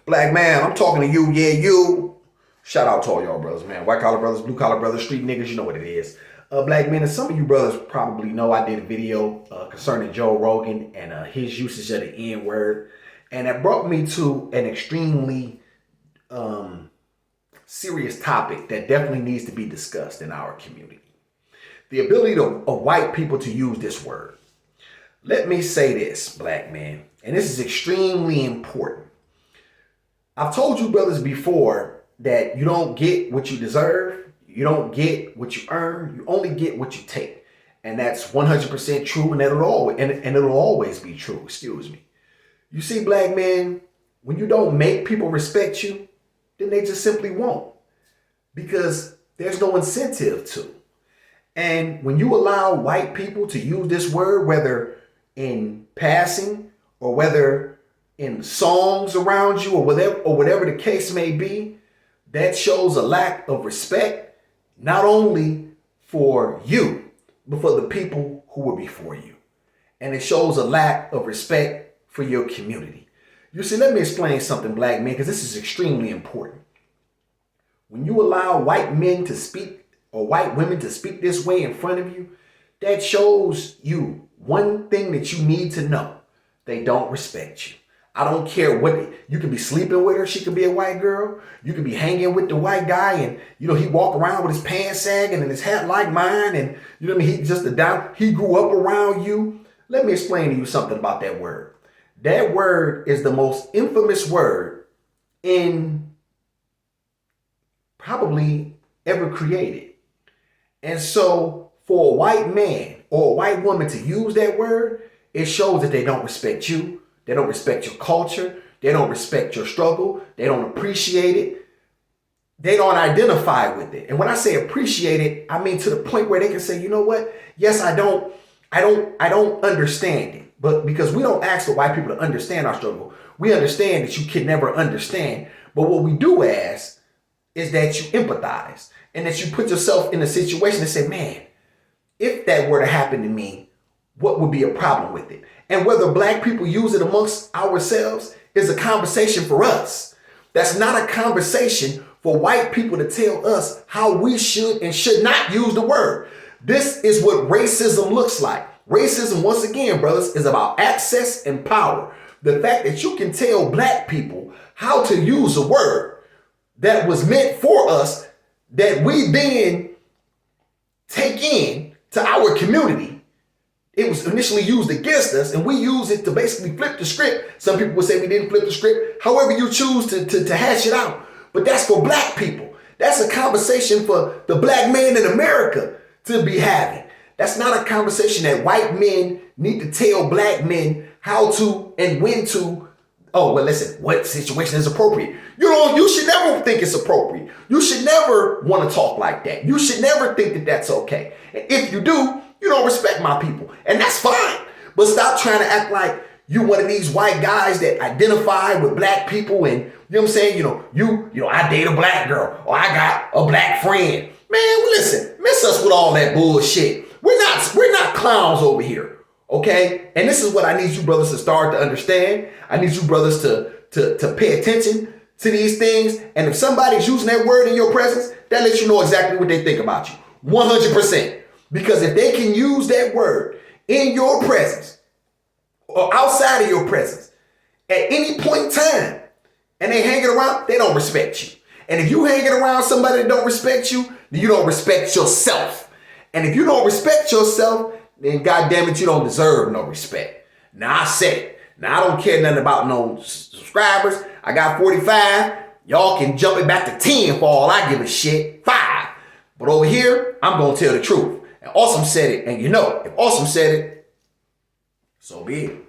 Black man, I'm talking to you, yeah, you. Shout out to all y'all brothers, man. White collar brothers, blue collar brothers, street niggas, you know what it is. Black men, as some of you brothers probably know, I did a video concerning Joe Rogan and his usage of the N word. And that brought me to an extremely serious topic that definitely needs to be discussed in our community. The ability of white people to use this word. Let me say this, black man, and this is extremely important. I've told you brothers before that you don't get what you deserve. You don't get what you earn. You only get what you take. And that's 100% true, and it'll always be true, excuse me. You see, black men, when you don't make people respect you, then they just simply won't. Because there's no incentive to. And when you allow white people to use this word, whether in passing or whether in songs around you or whatever the case may be, that shows a lack of respect, not only for you, but for the people who were before you. And it shows a lack of respect for your community. You see, let me explain something, black men, because this is extremely important. When you allow white men to speak or white women to speak this way in front of you, that shows you one thing that you need to know. They don't respect you. I don't care what, you could be sleeping with her. She could be a white girl. You could be hanging with the white guy and, he walk around with his pants sagging and his hat like mine. And, he grew up around you. Let me explain to you something about that word. That word is the most infamous word in probably ever created. And so for a white man or a white woman to use that word, it shows that they don't respect you. They don't respect your culture. They don't respect your struggle. They don't appreciate it. They don't identify with it. And when I say appreciate it, I mean to the point where they can say, you know what? Yes, I don't understand it. But because we don't ask for white people to understand our struggle, we understand that you can never understand. But what we do ask is that you empathize and that you put yourself in a situation and say, man, if that were to happen to me, what would be a problem with it? And whether black people use it amongst ourselves is a conversation for us. That's not a conversation for white people to tell us how we should and should not use the word. This is what racism looks like. Racism, once again, brothers, is about access and power. The fact that you can tell black people how to use a word that was meant for us, that we then take in to our community. It was initially used against us, and we use it to basically flip the script. Some people would say we didn't flip the script. However you choose to hash it out. But that's for black people. That's a conversation for the black man in America to be having. That's not a conversation that white men need to tell black men how to and when to. Oh, well, listen, what situation is appropriate? You should never think it's appropriate. You should never want to talk like that. You should never think that that's okay. And if you do, you don't respect my people. And that's fine. But stop trying to act like you one of these white guys that identify with black people and, you know what I'm saying? I date a black girl or I got a black friend. Man, listen, miss us with all that bullshit. We're not clowns over here. Okay? And this is what I need you brothers to start to understand. I need you brothers to pay attention to these things. And if somebody's using that word in your presence, that lets you know exactly what they think about you. 100%. Because if they can use that word in your presence or outside of your presence at any point in time and they hanging around, they don't respect you. And if you hanging around somebody that don't respect you, then you don't respect yourself. And if you don't respect yourself, then goddamn it, you don't deserve no respect. Now I said it. Now I don't care nothing about no subscribers. I got 45. Y'all can jump it back to 10 for all I give a shit. 5. But over here, I'm going to tell the truth. And Awesome said it. And if Awesome said it, so be it.